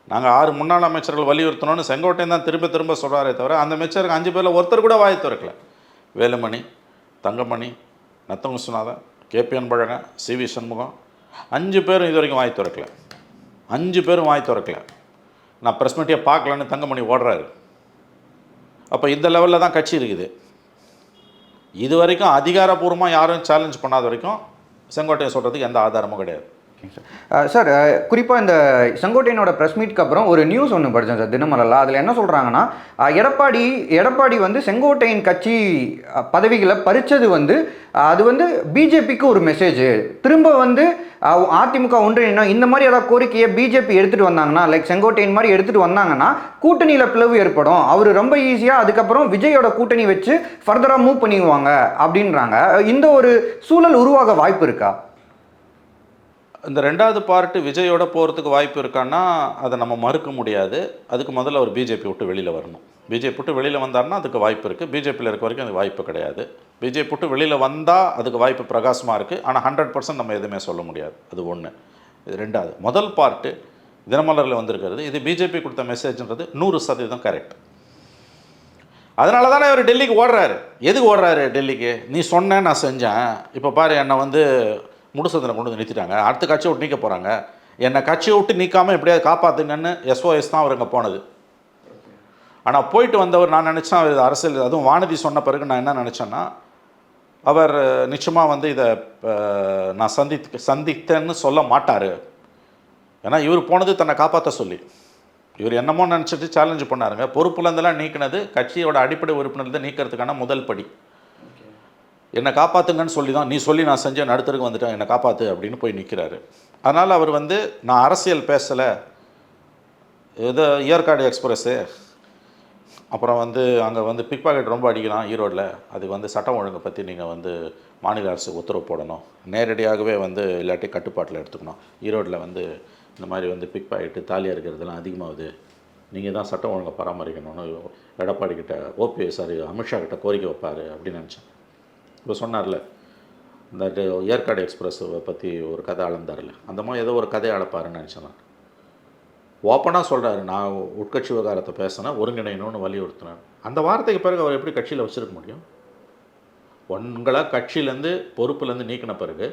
நாங்கள் 6 முன்னாள் அமைச்சர்கள் வலியுறுத்தணும்னு செங்கோட்டையன் தான் திரும்ப திரும்ப சொல்கிறாரே தவிர அந்த அமைச்சருக்கு 5 பேரில் ஒருத்தர் கூட வாய் திறக்கல. வேலுமணி, தங்கமணி, நத்தம் விஸ்வநாதன், கேபி அன்பழகன், சிவி சண்முகம் 5 பேரும் இது வரைக்கும் வாய் திறக்கல. 5 பேரும் வாய் திறக்கல. நான் ப்ரெஸ் மீட்டியை பார்க்கலன்னு தங்கமணி ஓடுறாரு. அப்போ இந்த லெவலில் தான் கட்சி இருக்குது. இது வரைக்கும் அதிகாரப்பூர்வமாக யாரும் சேலஞ்ச் பண்ணாத வரைக்கும் செங்கோட்டையன் சொல்கிறதுக்கு எந்த ஆதாரமும் கிடையாது. சார், குறிப்பாக இந்த செங்கோட்டையனோட ப்ரெஸ் மீட்க்கு அப்புறம் ஒரு நியூஸ் ஒன்று படித்தேன் சார், தினமலரில். அதில் என்ன சொல்கிறாங்கன்னா, எடப்பாடி வந்து செங்கோட்டையன் கட்சி பதவிகளை பறித்தது வந்து அது வந்து பிஜேபிக்கு ஒரு மெசேஜ். திரும்ப வந்து அதிமுக ஒன்றிணைணும் இந்த மாதிரி ஏதாவது கோரிக்கையை பிஜேபி எடுத்துகிட்டு வந்தாங்கன்னா, லைக் செங்கோட்டையன் மாதிரி எடுத்துகிட்டு வந்தாங்கன்னா கூட்டணியில் பிளவு ஏற்படும். அவர் ரொம்ப ஈஸியாக அதுக்கப்புறம் விஜயோட கூட்டணி வச்சு ஃபர்தராக மூவ் பண்ணிக்குவாங்க அப்படின்றாங்க. இந்த ஒரு சூழல் உருவாக வாய்ப்பு இருக்கா? இந்த 2வது பார்ட்டு விஜயோட போகிறதுக்கு வாய்ப்பு இருக்கான்னா அதை நம்ம மறுக்க முடியாது. அதுக்கு முதல்ல அவர் பிஜேபி விட்டு வெளியில் வரணும். பிஜேபி விட்டு வெளியில் வந்தார்னா அதுக்கு வாய்ப்பு இருக்குது. பிஜேபியில் இருக்க வரைக்கும் அது வாய்ப்பு கிடையாது. பிஜேபி விட்டு வெளியில் வந்தால் அதுக்கு வாய்ப்பு பிரகாசமாக இருக்குது. ஆனால் 100% நம்ம எதுவுமே சொல்ல முடியாது. அது ஒன்று. இது 2வது. முதல் பார்ட்டு தினமலரில் வந்திருக்கிறது, இது பிஜேபி கொடுத்த மெசேஜ்ன்றது 100% கரெக்ட். அதனால தானே அவர் டெல்லிக்கு ஓடுறாரு. எதுக்கு ஓடுறாரு டெல்லிக்கு? நீ சொன்ன நான் செஞ்சேன், இப்போ பாரு என்னை வந்து முடிசந்தில் கொண்டு வந்து நிறுத்திட்டாங்க, அடுத்த கட்சியை விட்டு நீக்க போகிறாங்க, என்னை கட்சியை விட்டு நீக்காமல் எப்படியாவது காப்பாற்றுங்கன்னு SOS தான் அவர் அங்கே போனது. ஆனால் போயிட்டு வந்தவர் நான் நினச்சேன் அவர் அரசியல், அதுவும் வானதி சொன்ன பிறகு நான் என்ன நினச்சேன்னா, அவர் நிச்சயமாக வந்து இதை நான் சந்தித்தேன்னு சொல்ல மாட்டார். ஏன்னா இவர் போனது தன்னை காப்பாற்ற சொல்லி. இவர் என்னமோ நினச்சிட்டு சேலஞ்சு பண்ணாருங்க. பொறுப்புலேருந்தெல்லாம் நீக்கினது கட்சியோட அடிப்படை உறுப்பினர்தான் நீக்கிறதுக்கான முதல் படி. என்னை காப்பாற்றுங்கன்னு சொல்லி தான், நீ சொல்லி நான் செஞ்சேன், நடுத்தருக்கு வந்துட்டேன், என்னை காப்பாற்று அப்படின்னு போய் நிற்கிறாரு. அதனால் அவர் வந்து நான் அரசியல் பேசலை, ஏதோ ஏற்காடு எக்ஸ்பிரஸ்ஸு, அப்புறம் வந்து அங்கே வந்து பிக் பாக்கெட் ரொம்ப அடிக்கலாம் ஈரோடில், அதுக்கு வந்து சட்டம் ஒழுங்கை பற்றி நீங்கள் வந்து மாநில அரசு உத்தரவு போடணும், நேரடியாகவே வந்து இல்லாட்டி கட்டுப்பாட்டில் எடுத்துக்கணும், ஈரோடில் வந்து இந்த மாதிரி வந்து பிக் பாக்கெட்டு தாலியாக இருக்கிறதெல்லாம் அதிகமாகுது, நீங்கள் தான் சட்டம் ஒழுங்கை பராமரிக்கணும்னு எடப்பாடி கிட்ட அமித்ஷா கிட்ட கோரிக்கை வைப்பார் அப்படின்னு நினச்சேன். இப்போ சொன்னார்ல, இந்த ஏற்காடு எக்ஸ்பிரஸை பற்றி ஒரு கதை அளந்தார்ல, அந்த மாதிரி ஏதோ ஒரு கதையை அளப்பாருன்னு நினச்சேன். நான் ஓப்பனாக சொல்கிறாரு, நான் உட்கட்சி விவகாரத்தை பேசினேன், ஒருங்கிணைணும்னு வலியுறுத்தினார். அந்த வார்த்தைக்கு பிறகு அவர் எப்படி கட்சியில் வச்சுருக்க முடியும்? உங்களை கட்சியிலேருந்து பொறுப்புலேருந்து நீக்கின பிறகு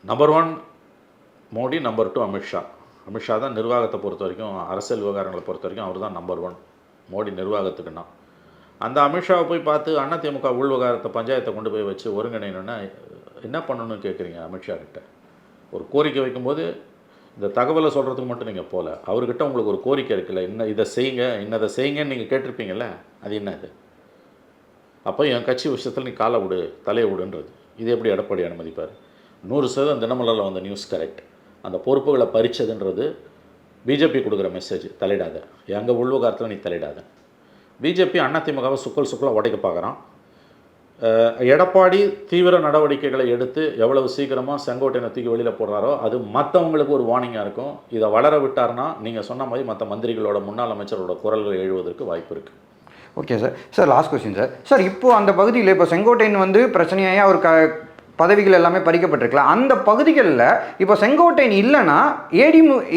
நம்பர் 1 மோடி, நம்பர் 2 அமித்ஷா. அமித்ஷா தான் நிர்வாகத்தை பொறுத்த வரைக்கும், அரசியல் விவகாரங்களை பொறுத்த வரைக்கும் அவர் தான் நம்பர் 1. மோடி நிர்வாகத்துக்குன்னா அந்த அமித்ஷாவை போய் பார்த்து அதிமுக உள்விவகாரத்தை பஞ்சாயத்தை கொண்டு போய் வச்சு ஒருங்கிணைணுன்னா என்ன பண்ணணும்னு கேட்குறீங்க? அமித்ஷா கிட்ட ஒரு கோரிக்கை வைக்கும்போது இந்த தகவலை சொல்கிறதுக்கு மட்டும் நீங்கள் போகல, அவர்கிட்ட உங்களுக்கு ஒரு கோரிக்கை இருக்குல்ல, இதை செய்யுங்க, இன்னதை செய்யுங்கன்னு நீங்கள் கேட்டிருப்பீங்கள்ல, அது என்ன இது? அப்போ என் கட்சி விஷயத்தில் நீ காலை விடு, தலையை விடுன்றது. இது எப்படி எடப்பாடி அனுமதிப்பார்? 100% தினமலரில் வந்த நியூஸ் கரெக்ட். அந்த பொறுப்புகளை பறிச்சதுன்றது பிஜேபி கொடுக்குற மெசேஜ். தலையிடாத, எங்கள் உள்விவகாரத்தில் நீ தலையிடாத. பிஜேபி அதிமுகவை சுக்கலாக உடைக்க பார்க்குறான். எடப்பாடி தீவிர நடவடிக்கைகளை எடுத்து எவ்வளவு சீக்கிரமாக செங்கோட்டையனை தூக்கி வெளியில் போடுறாரோ அது மற்றவங்களுக்கு ஒரு வார்னிங்காக இருக்கும். இதை வளர விட்டார்னா நீங்கள் சொன்ன மாதிரி மற்ற மந்திரிகளோட முன்னாள் அமைச்சரோட குரல்கள் எழுவதற்கு வாய்ப்பு இருக்குது. Okay sir, last question sir. இப்போது அந்த பகுதியில் இப்போ செங்கோட்டையன் வந்து பிரச்சனையாக அவர் பதவிகள் எல்லாமே பறிக்கப்பட்டிருக்கலாம். அந்த பகுதிகளில் இப்போ செங்கோட்டையன் இல்லைன்னா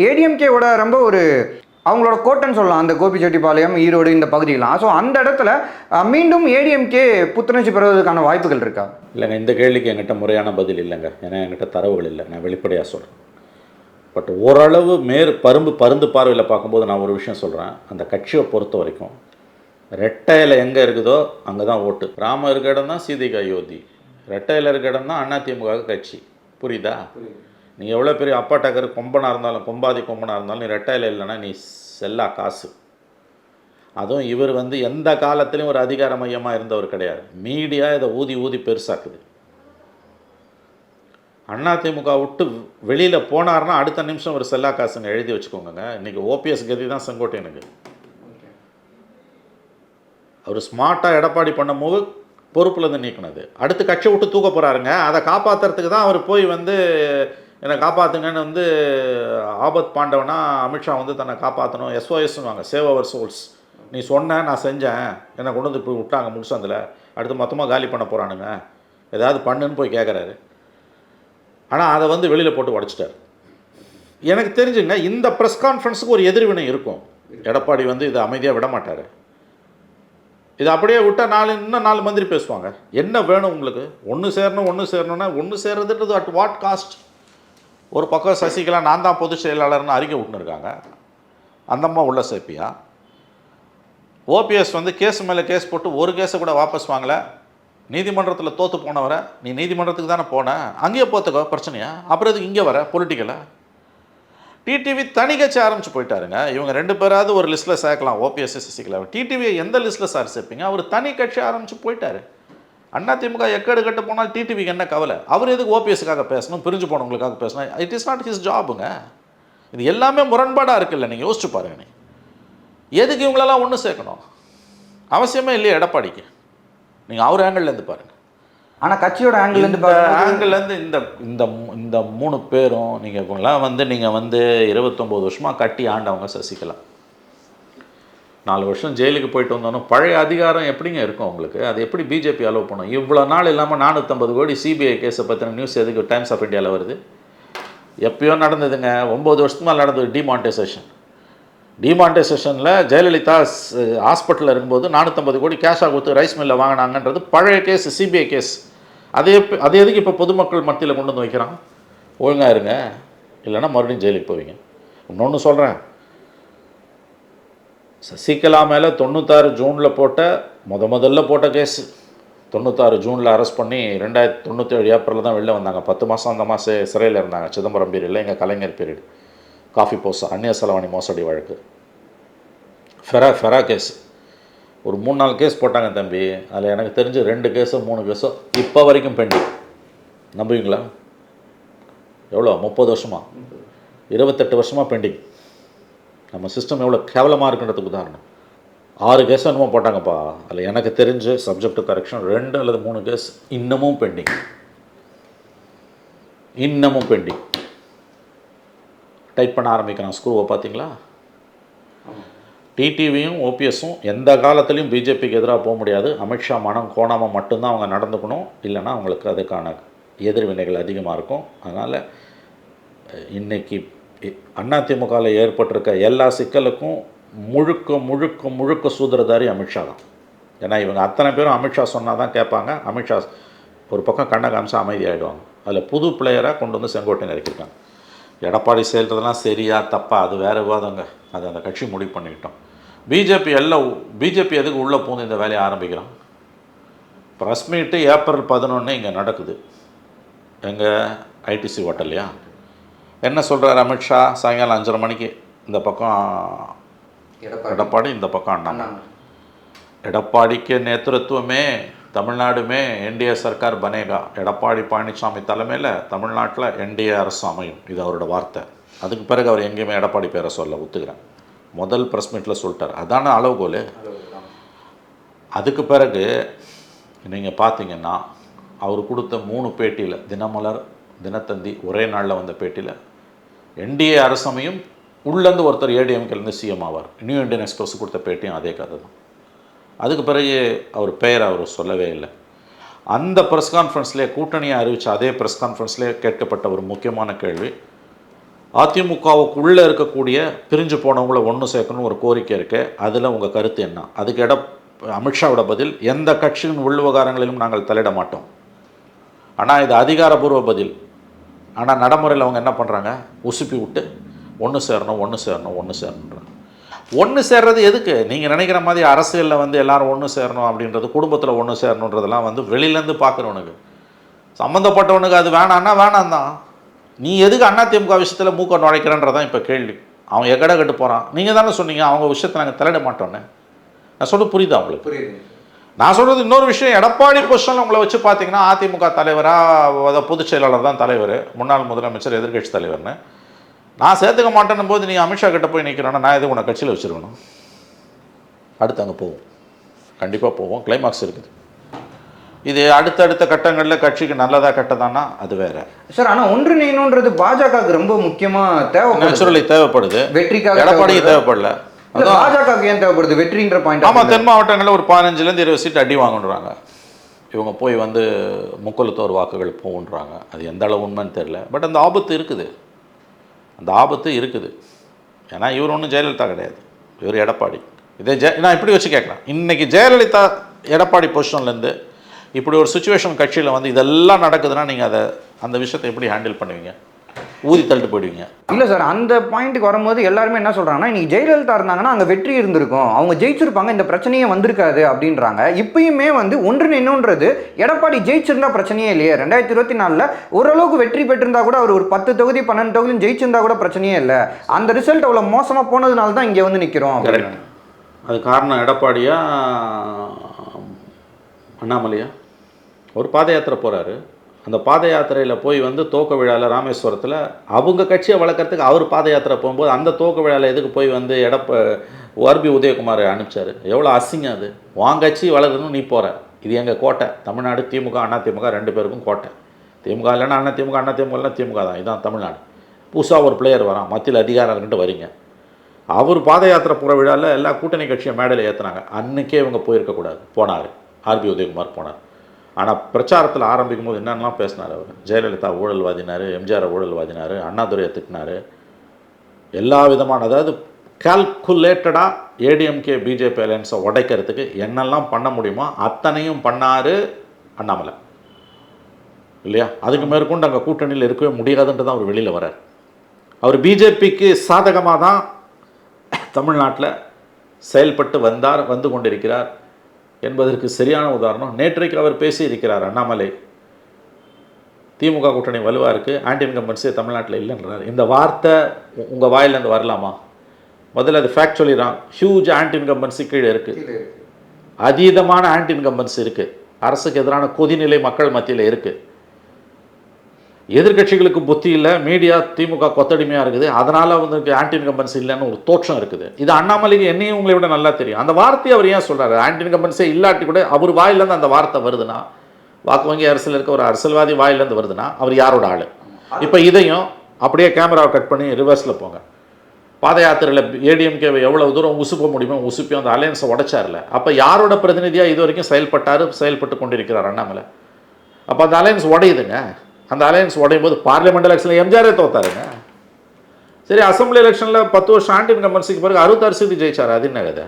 ஏடிஎம்கேவோட ரொம்ப ஒரு அவங்களோட கோட்டைன்னு சொல்லலாம், அந்த கோபிச்செட்டிப்பாளையம், ஈரோடு இந்த பகுதியெல்லாம். ஸோ அந்த இடத்துல மீண்டும் ஏடிஎம்கே புத்துணர்ச்சி பெறுவதற்கான வாய்ப்புகள் இருக்கா? இல்லைங்க, இந்த கேள்விக்கு என்கிட்ட முறையான பதில் இல்லைங்க. ஏன்னா என்கிட்ட தரவுகள் இல்லை, நான் வெளிப்படையாக சொல்கிறேன். பட் ஓரளவு பருந்து பார்வையில் பார்க்கும்போது நான் ஒரு விஷயம் சொல்கிறேன். அந்த கட்சியை பொறுத்த வரைக்கும் ரெட்டையில் எங்கே இருக்குதோ அங்கே தான் ஓட்டு. ராம இருக்க இடம் தான் சீதைக்கு அயோத்தி, ரெட்டையில் இருக்க இடம் தான் அதிமுக கட்சி. புரியுதா? நீ எவ்வளோ பெரிய அப்பா டக்கர் கொம்பனாக இருந்தாலும் கொம்பாதி கொம்பனாக இருந்தாலும் நீ ரெட்டையில் இல்லைன்னா நீ செல்லா காசு. அதுவும் இவர் வந்து எந்த காலத்துலேயும் ஒரு அதிகார மையமாக இருந்தவர் கிடையாது. மீடியா இதை ஊதி ஊதி பெருசாக்குது. அதிமுக விட்டு வெளியில் போனார்னா அடுத்த நிமிஷம் ஒரு செல்லா காசுங்க, எழுதி வச்சுக்கோங்க. இன்றைக்கி ஓபிஎஸ் கதி தான் செங்கோட்டையனுக்கு. அவர் ஸ்மார்ட்டாக எடப்பாடி பண்ணும்போது பொறுப்புலேருந்து நீக்கினது, அடுத்து கட்சி விட்டு தூக்க போகிறாருங்க. அதை காப்பாற்றுறதுக்கு தான் அவர் போய் வந்து என்னை காப்பாற்றுங்கன்னு வந்து ஆபத் பாண்டவனா அமித்ஷா வந்து தன்னை காப்பாற்றணும் SOSவாங்க, சேவ் அவர் சோல்ஸ். நீ சொன்ன நான் செஞ்சேன், என்னை கொண்டு வந்து போய் விட்டாங்க முடிச்சந்தில், அடுத்து மொத்தமாக காலி பண்ண போகிறானுங்க, ஏதாவது பண்ணுன்னு போய் கேட்குறாரு. ஆனால் அதை வந்து வெளியில் போட்டு உடச்சிட்டார். எனக்கு தெரிஞ்சுங்க இந்த ப்ரெஸ் கான்ஃபரன்ஸுக்கு ஒரு எதிர்வினை இருக்கும். எடப்பாடி வந்து இதை அமைதியாக விட மாட்டார். இது அப்படியே விட்டால் இன்னும் 4 மந்திரி பேசுவாங்க. என்ன வேணும் உங்களுக்கு? ஒன்று சேரணும்னா ஒன்று சேர்றதுன்றது அட் வாட் காஸ்ட்? ஒரு பக்கம் சசிகலா நான் தான் பொதுச் செயலாளர்னு அறிக்கை விட்டுருக்காங்க, அந்தம்மா உள்ள சேர்ப்பியா? ஓபிஎஸ் வந்து கேஸ் மேலே கேஸ் போட்டு ஒரு கேஸை கூட வாபஸ் வாங்கலை. நீதிமன்றத்தில் தோற்று போனவரை நீ நீதிமன்றத்துக்கு தானே போன, அங்கேயே போத்துக்கோ, பிரச்சனையா? அப்புறம் இதுக்கு இங்கே வர பொலிட்டிக்கலாக? டிடிவி தனி கட்சி ஆரம்பிச்சு போயிட்டாருங்க. இவங்க 2 பேராவது ஒரு லிஸ்ட்டில் சேர்க்கலாம், ஓபிஎஸ் சசிகலா. டிடிவியை எந்த லிஸ்ட்டில் சார் சேர்ப்பீங்க? அவர் தனி கட்சி ஆரம்பிச்சு போயிட்டார். அதிமுக எக்கேடு கட்டு போனால் டிடிவிக்கு என்ன கவலை? அவர் எதுக்கு ஓபிஎஸ்க்காக பேசணும், பிரிஞ்சு போனவங்களுக்காக பேசணும்? இட் இஸ் நாட் ஹிஸ் ஜாபுங்க. இது எல்லாமே முரண்பாடாக இருக்குல்ல, நீங்கள் யோசிச்சு பாருங்க. நீ எதுக்கு இவங்களெல்லாம் ஒன்று சேர்க்கணும்? அவசியமே இல்லையா எடப்பாடிக்கு? நீங்கள் அவர் ஆங்கிள்லேருந்து பாருங்கள். ஆனால் கட்சியோட ஆங்கிள்லேருந்து ஆங்கிள்லேருந்து இந்த இந்த இந்த 3 பேரும் நீங்கள் இவங்களாம் வந்து நீங்கள் வந்து 29 வருஷமாக கட்டி ஆண்டவங்க. சசிகலா 4 வருஷம் ஜெயிலுக்கு போயிட்டு வந்தோன்னு பழைய அதிகாரம் எப்படிங்க இருக்கும் உங்களுக்கு? அது எப்படி பிஜேபி அலோவ் பண்ணும்? இவ்வளோ நாள் இல்லாமல் 450 கோடி சிபிஐ கேஸை பற்றின நியூஸ் எதுக்கு டைம்ஸ் ஆஃப் இந்தியாவில் வருது? எப்பயோ நடந்ததுங்க, 9 வருஷத்துக்கு மேலே நடந்தது டிமானிட்டைசேஷனில் ஜெயலலிதா ஹாஸ்பிட்டலில் இருக்கும்போது 450 கோடி கேஷாக கொடுத்து ரைஸ் மில்லில் வாங்கினாங்கன்றது பழைய கேஸ், சிபிஐ கேஸ். அது எதுக்கு இப்போ பொதுமக்கள் மத்தியில் கொண்டு வந்து வைக்கிறான்? ஒழுங்காக இருங்க, இல்லைன்னா மறுபடியும் ஜெயிலுக்கு போவீங்க. இன்னொன்று சொல்கிறேன், சசிகலா மேலே 96 ஜூனில் போட்ட முதல்ல போட்ட கேஸு 96 ஜூனில் அரெஸ்ட் பண்ணி 2097 ஏப்ரலில் தான் வெளில வந்தாங்க. 10 மாதம் அந்த மாதம் சிறையில் இருந்தாங்க. சிதம்பரம் பீரியடில், எங்கள் கலைஞர் பீரியட். காஃபி போஸ் அந்நிய செலவாணி மோசடி வழக்கு, ஃபெரா கேஸ், ஒரு 3-4 கேஸ் போட்டாங்க தம்பி. அதில் எனக்கு தெரிஞ்சு 2 கேஸோ 3 கேஸோ இப்போ வரைக்கும் பெண்டிங். நம்புவீங்களா? எவ்வளோ? 30 வருஷமா, 28 வருஷமாக பெண்டிங். நம்ம சிஸ்டம் எவ்வளோ கேவலமாக இருக்குன்றதுக்கு உதாரணம். 6 கேஸ் என்னமோ போட்டாங்கப்பா. அதில் எனக்கு தெரிஞ்சு சப்ஜெக்ட் டு கரெக்ஷன் 2 அல்லது 3 கேஸ் இன்னமும் பெண்டிங். டைட் பண்ண ஆரம்பிக்கிறான் ஸ்க்ரூவை. பார்த்தீங்களா? டிடிவியும் ஓபிஎஸும் எந்த காலத்துலேயும் பிஜேபிக்கு எதிராக போக முடியாது. அமித்ஷா மனம் கோணாமல் மட்டும்தான் அவங்க நடந்துக்கணும், இல்லைன்னா அவங்களுக்கு அதுக்கான எதிர்வினைகள் அதிகமாக இருக்கும். அதனால் இன்றைக்கி அதிமுகவில் ஏற்பட்டிருக்க எல்லா சிக்கலுக்கும் முழுக்க சூத்திரதாரி அமித்ஷா தான். ஏன்னா இவங்க அத்தனை பேரும் அமித்ஷா சொன்னால் தான் கேட்பாங்க. அமித்ஷா ஒரு பக்கம் கண்ணை காமிச்சா அமைதியாகிடுவாங்க. அதில் புது பிளேயராக கொண்டு வந்து செங்கோட்டையன் இறக்கிருக்காங்க. எடப்பாடி செயல்றதெல்லாம் சரியா தப்பா அது வேறு விவாதங்க. அது அந்த கட்சி முடிவு பண்ணிக்கிட்டோம். பிஜேபி எதுக்கு உள்ளே பூந்து இந்த வேலையை ஆரம்பிக்கிறோம்? ப்ரெஸ் மீட்டு ஏப்ரல் 11 இங்கே நடக்குது. எங்கள் ஐடிசி ஹோட்டல்லையா? என்ன சொல்கிறார் அமித்ஷா? சாயங்காலம் 5:30 மணிக்கு இந்த பக்கம் எடப்பாடி, இந்த பக்கம் அண்ணா. எடப்பாடிக்கு நேतृत्वமே தமிழ்நாடுமே என்டிஏ சர்க்கார் பனேகா. எடப்பாடி பழனிசாமி தலைமையில் தமிழ்நாட்டில் என்டிஏ அரசு அமையும். இது அவரோட வார்த்தை. அதுக்கு பிறகு அவர் எங்கேயுமே எடப்பாடி பேரை சொல்ல ஒத்துக்கிறேன். முதல் ப்ரெஸ் மீட்டில் சொல்லிட்டார். அதான அளவுகோல். அதுக்கு பிறகு நீங்கள் பார்த்தீங்கன்னா அவர் கொடுத்த 3 பேட்டியில், தினமலர், தினத்தந்தி ஒரே நாளில் வந்த பேட்டியில் என்டிஏ அரசமையும் உள்ளேருந்து ஒருத்தர் ஏடிஎம்கேலேருந்து சிஎம் ஆவார். நியூ இண்டியன் எக்ஸ்பிரஸ் கொடுத்த பேட்டியும் அதே கதை தான். அதுக்கு பிறகு அவர் பெயர் அவர் சொல்லவே இல்லை. அந்த ப்ரெஸ் கான்ஃபரன்ஸ்லேயே கூட்டணியை அறிவித்த அதே ப்ரெஸ் கான்ஃபரன்ஸ்லேயே கேட்கப்பட்ட ஒரு முக்கியமான கேள்வி, அதிமுகவுக்குள்ளே இருக்கக்கூடிய பிரிஞ்சு போனவங்கள ஒன்று சேர்க்கணும்னு ஒரு கோரிக்கை இருக்குது, அதில் உங்கள் கருத்து என்ன? அதுக்கு அமித்ஷாவோட பதில், எந்த கட்சியின் உள்விவகாரங்களிலும் நாங்கள் தலையிட மாட்டோம். ஆனால் இது அதிகாரப்பூர்வ பதில். ஆனால் நடைமுறையில் அவங்க என்ன பண்ணுறாங்க? உசுப்பி விட்டு ஒன்று சேரணுன்றாங்க. ஒன்று சேர்றது எதுக்கு? நீங்கள் நினைக்கிற மாதிரி அரசியலில் வந்து எல்லோரும் ஒன்று சேரணும் அப்படின்றது, குடும்பத்தில் ஒன்று சேரணுன்றதெல்லாம் வந்து வெளியிலேருந்து பார்க்குறவனுக்கு, சம்மந்தப்பட்டவனுக்கு அது வேணான்னா வேணாம் தான். நீ எதுக்கு அதிமுக விஷயத்தில் மூக்க நுழைக்கிறன்றதான் இப்போ கேள்வி. அவன் எகட கட்டு போகிறான். நீங்கள் தானே சொன்னீங்க அவங்க விஷயத்தை நாங்கள் தலையிட மாட்டோன்னு. நான் சொல்ல புரியுதா உங்களுக்கு? புரியுது. நான் சொல்கிறது இன்னொரு விஷயம், எடப்பாடி பொசிஷனில் உங்களை வச்சு பார்த்தீங்கன்னா அதிமுக தலைவராக பொதுச் செயலாளர் தான் தலைவர், முன்னாள் முதலமைச்சர், எதிர்கட்சி தலைவர்னு நான் சேர்த்துக்க மாட்டேன்னும் போது நீ அமித்ஷா கிட்ட போய் நிற்கிறேன்னா நான் எதுக்கு உன்னை கட்சியில் வச்சுருக்கணும்? அடுத்து அங்கே போவோம், கண்டிப்பாக போவோம், கிளைமாக்ஸ் இருக்குது. இது அடுத்தடுத்த கட்டங்களில் கட்சிக்கு நல்லதாக கட்டதானா அது வேற சார். ஆனால் ஒன்றிணையணுன்றது பாஜகவுக்கு ரொம்ப முக்கியமாக நேச்சுரலி தேவைப்படுது, வெற்றிக்காக. எடப்பாடிக்கு தேவைப்படல. பாஜகவுக்கு ஏன் தேவைப்படுது வெற்றின்ற பாயிண்ட்? ஆமாம், தென் மாவட்டங்களில் ஒரு 15லேருந்து 20 சீட் அடி வாங்குன்றாங்க. இவங்க போய் வந்து முக்குலத்தோர் வாக்குகள் போகுன்றாங்க. அது எந்த அளவு உண்மைன்னு தெரில. பட் அந்த ஆபத்து இருக்குது, அந்த ஆபத்து இருக்குது. ஏன்னா இவர் ஒன்றும் ஜெயலலிதா கிடையாது, இவர் எடப்பாடி. இதே நான் இப்படி வச்சு கேட்குறேன், இன்றைக்கி ஜெயலலிதா எடப்பாடி பொசிஷன்லேருந்து இப்படி ஒரு சுச்சுவேஷன் கட்சியில் வந்து இதெல்லாம் நடக்குதுன்னா நீங்கள் அந்த விஷயத்தை எப்படி ஹேண்டில் பண்ணுவீங்க? ஊதி தள்ளிட்டு போயிடுவீங்க. இல்லை சார், அந்த பாயிண்ட்டுக்கு வரும்போது எல்லாருமே என்ன சொல்கிறாங்கன்னா, இன்றைக்கி ஜெயலலிதா இருந்தாங்கன்னா அங்கே வெற்றி இருந்திருக்கும், அவங்க ஜெயிச்சிருப்பாங்க, இந்த பிரச்சனையே வந்திருக்காது அப்படின்றாங்க. இப்பயுமே வந்து ஒன்றிணைன்றது எடப்பாடி ஜெயிச்சிருந்தா பிரச்சனையே இல்லையே. 2024 ஓரளவுக்கு வெற்றி பெற்றிருந்தா கூட அவர் ஒரு 10 தொகுதி 12 தொகுதி ஜெயிச்சிருந்தா கூட பிரச்சனையே இல்லை. அந்த ரிசல்ட் அவ்வளோ மோசமாக போனதுனால தான் இங்கே வந்து நிற்கிறோம். அது காரணம் எடப்பாடியா அண்ணாமலையா? ஒரு பாத யாத்திரை போகிறாரு, அந்த பாத யாத்திரையில் போய் வந்து துவக்க விழாவில் ராமேஸ்வரத்தில் அவங்க கட்சியை வளர்க்குறதுக்கு அவர் பாத யாத்திரை போகும்போது அந்த துவக்க விழாவில் எதுக்கு போய் வந்து ஆர்பி உதயகுமார் அனுப்பிச்சார்? எவ்வளோ அசிங்கம் அது. உன் கட்சி வளர்க்கணும், நீ போகிற. இது எங்கள் கோட்டை, தமிழ்நாடு. திமுக அதிமுக 2 பேருக்கும் கோட்டை. திமுக இல்லைன்னா அதிமுக, அதிமுக இல்லைன்னா திமுக தான். இதுதான் தமிழ்நாடு. புதுசாக ஒரு பிளேயர் வரான், மத்தியில் அதிகாரம் இருக்குன்ட்டு வரீங்க. அவர் பாத யாத்திரை போகிற விழாவில் எல்லா கூட்டணி கட்சியை மேடையில் ஏற்றுனாங்க. அன்றைக்கே இவங்க போயிருக்கக்கூடாது, போனார். ஆர்பி உதயகுமார் போனார். ஆனால் பிரச்சாரத்தில் ஆரம்பிக்கும் போது என்னென்னலாம் பேசினார் அவர். ஜெயலலிதா ஊழல்வாதினார், எம்ஜிஆர் ஊழல்வாதினார், அண்ணாதுரையை திட்டினார். எல்லா விதமான, அதாவது கால்குலேட்டடாக ஏடிஎம்கே பிஜேபி அலையன்ஸை உடைக்கிறதுக்கு என்னெல்லாம் பண்ண முடியுமோ அத்தனையும் பண்ணார் அண்ணாமலை இல்லையா? அதுக்கு மேற்கொண்டு அங்கே கூட்டணியில் இருக்கவே முடியாதுன்ட்டு தான் அவர் வெளியில் வரார். அவர் பிஜேபிக்கு சாதகமாக தான் தமிழ்நாட்டில் செயல்பட்டு வந்து கொண்டிருக்கிறார் என்பதற்கு சரியான உதாரணம் நேற்றைக்கு அவர் பேசியிருக்கிறார். அண்ணாமலை திமுக கூட்டணி வலுவாக இருக்குது, ஆன்டி இன்கம்பன்சி தமிழ்நாட்டில் இல்லைன்றார். இந்த வார்த்தை உங்கள் வாயிலேருந்து வரலாமா? முதல்ல அது factually wrong. Huge anti incumbency கீழே இருக்குது, அதீதமான ஆன்டி இன்கம்பன்சி இருக்குது, அரசுக்கு எதிரான கொதிநிலை மக்கள் மத்தியில் இருக்குது. எதிர்கட்சிகளுக்கு புத்தி இல்லை, மீடியா திமுக கொத்தடிமையாக இருக்குது, அதனால் வந்து ஆன்டி இன்கம்பன்சி இல்லைன்னு ஒரு தோற்றம் இருக்குது. இது அண்ணாமலைக்கு என்னையும் உங்களை விட நல்லா தெரியும். அந்த வார்த்தையை அவர் ஏன் சொல்கிறாரு? ஆன்டி இன்கம்பன்சியே இல்லாட்டி கூட அவர் வாயிலேருந்து அந்த வார்த்தை வருதுன்னா, வாக்கு வங்கி அரசியல் இருக்க ஒரு அரசியல்வாதி வாயிலேருந்து வருதுன்னா அவர் யாரோட ஆள்? இப்போ இதையும் அப்படியே கேமராவை கட் பண்ணி ரிவர்ஸில் போங்க. பாத யாத்திரையில் ஏடிஎம்கேவை எவ்வளோ தூரம் உசுப்ப முடியுமோ உசுப்பி அந்த அலையன்ஸை உடைச்சார்ல, அப்போ யாரோட பிரதிநிதியாக இது வரைக்கும் செயல்பட்டு கொண்டிருக்கிறார் அண்ணாமலை. அப்போ அந்த அலையன்ஸ் உடையுதுங்க. அந்த அலையன்ஸ் உடையும் போது பார்லிமெண்ட் எலெக்ஷனில் எம்ஜிஆரே தோத்தாருங்க. சரி, அசம்பிளி எலெக்ஷனில் 10 வருஷம் ஆன்டி இன்கம்பன்சிக்கு பிறகு 66 சீட்டு ஜெயிச்சார். அது என்ன கதை?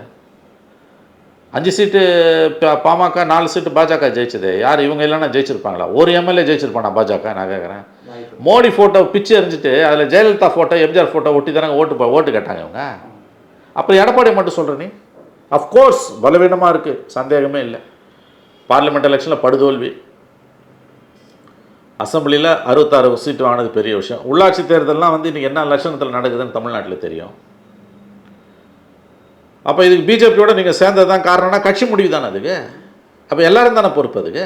5 சீட்டு பாமக, 4 சீட்டு பாஜக ஜெயிச்சது. யார் இவங்க இல்லைன்னா ஜெயிச்சிருப்பாங்களா? ஒரு எம்எல்ஏ ஜெயிச்சிருப்பானா பாஜக? நான் கேட்குறேன். மோடி ஃபோட்டோ பிச்சு எறிஞ்சிட்டு அதில் ஜெயலலிதா ஃபோட்டோ, எம்ஜிஆர் ஃபோட்டோ ஒட்டி தானே ஓட்டு கேட்டாங்க இவங்க. அப்புறம் எடப்பாடி மட்டும் சொல்கிற நீ? அஃப்கோர்ஸ் பலவீனமாக இருக்குது, சந்தேகமே இல்லை. பார்லிமெண்ட் எலெக்ஷனில் படுதோல்வி, அசம்பிளியில் 66 சீட்டு வாங்கினது பெரிய விஷயம். உள்ளாட்சி தேர்தல்லாம் வந்து இன்றைக்கி என்ன லட்சணத்தில் நடக்குதுன்னு தமிழ்நாட்டில் தெரியும். அப்போ இதுக்கு பிஜேபியோட நீங்கள் சேர்ந்தது தான் காரணம்னா கட்சி முடிவு தானே அதுக்கு. அப்போ எல்லோரும் தானே பொறுப்பு அதுக்கு.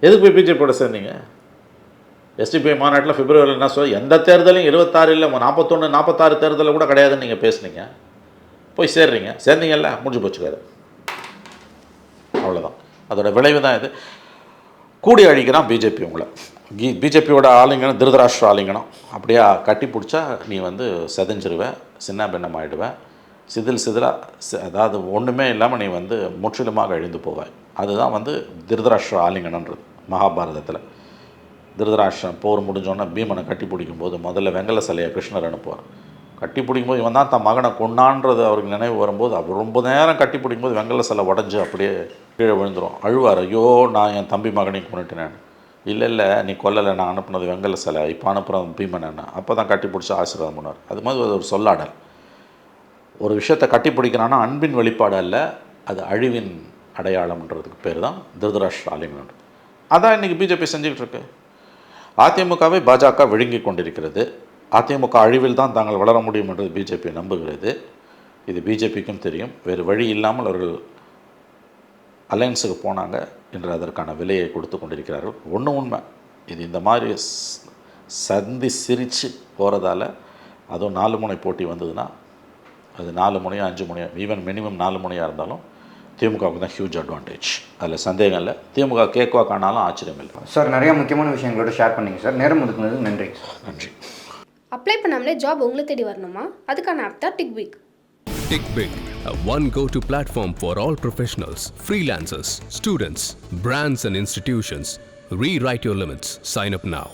எதுக்கு போய் பிஜேபியோட சேர்ந்தீங்க? எஸ்டிபிஐ மாநாட்டில் பிப்ரவரியில் என்ன சொல்ல, எந்த தேர்தலையும் 26 இல்லை 41 46 தேர்தலில் கூட கிடையாதுன்னு நீங்கள் பேசுனீங்க. போய் சேர்றீங்க, சேர்ந்தீங்கல்ல, முடிஞ்சு போச்சுக்காரு. அவ்வளோதான், அதோட விளைவு தான் இது. கூடி அழிக்கிறான் பிஜேபி உங்களை. பிஜேபியோட ஆலிங்கனம் திருதராஷ்டிர ஆலிங்கனம். அப்படியே கட்டி பிடிச்சா நீ வந்து செதஞ்சிருவேன், சின்ன பின்னம் ஆகிடுவேன், சிதிலாக, அதாவது ஒன்றுமே இல்லாமல் நீ வந்து முற்றிலுமாக அழிந்து போவாய். அதுதான் வந்து திருதராஷ்டிர ஆலிங்கனன்றது. மகாபாரதத்தில் திருதராஷ்டிரம் போர் முடிஞ்சோன்னே பீமனை கட்டி பிடிக்கும்போது முதல்ல வெங்கல சிலையை கிருஷ்ணர் அனுப்புவார். கட்டி பிடிக்கும்போது இவன் தான் தன் மகனை கொண்டான்றது அவருக்கு நினைவு வரும்போது அவர் ரொம்ப நேரம் கட்டி பிடிக்கும்போது வெங்கல சிலை உடஞ்சி அப்படியே கீழே விழுந்துடும். அழுவார், ஐயோ நான் என் தம்பி மகனையும் கொண்டுட்டேன். இல்லை நீ கொல்லலை, நான் அனுப்புனது வெங்கல சிலை, இப்போ அனுப்புகிறேன் பீமன் என்ன. அப்போ தான் கட்டி பிடிச்சி ஆசீர்வாதம் பண்ணுவார். அது மாதிரி ஒரு சொல்லாடல். ஒரு விஷயத்தை கட்டி பிடிக்கிறான்னா அன்பின் வெளிப்பாடு அல்ல, அது அழிவின் அடையாளம்ன்றதுக்கு பேர் தான் திருதராஷ்டிர ஆலிங்கனம். அதான் இன்றைக்கி பிஜேபி செஞ்சுக்கிட்டு இருக்கு. அதிமுகவை பாஜக விழுங்கி கொண்டிருக்கிறது. அதிமுக அழிவில் தான் தாங்கள் வளர முடியும் என்று பிஜேபி நம்புகிறது. இது பிஜேபிக்கும் தெரியும். வேறு வழி இல்லாமல் அவர்கள் அலையன்ஸுக்கு போனாங்க என்று அதற்கான விலையை கொடுத்து கொண்டிருக்கிறார்கள். ஒன்று உண்மை, இது இந்த மாதிரி சந்தி சிரித்து போகிறதால, அதுவும் 4 முனை போட்டி வந்ததுன்னா, அது 4 முனையோ 5 முனையோ, ஈவன் மினிமம் 4 முனையாக இருந்தாலும் திமுகவுக்கு தான் ஹியூஜ் அட்வான்டேஜ். அதில் சந்தேகம் இல்லை. திமுக கேக்குவா காணாலும் ஆச்சரியம் இல்லை. சார் நிறைய முக்கியமான விஷயங்களோட ஷேர் பண்ணிங்க சார். நேரம் ஒதுக்குனது நன்றி. நன்றி. அப்ளை பண்ணாமலே ஜாப் உங்களை தேடி வரணுமா? அதுக்கான ஆப் தான் டிக்விக். TickBig, a one go-to platform for all professionals, freelancers, students, brands and institutions. Rewrite your limits. Sign up now.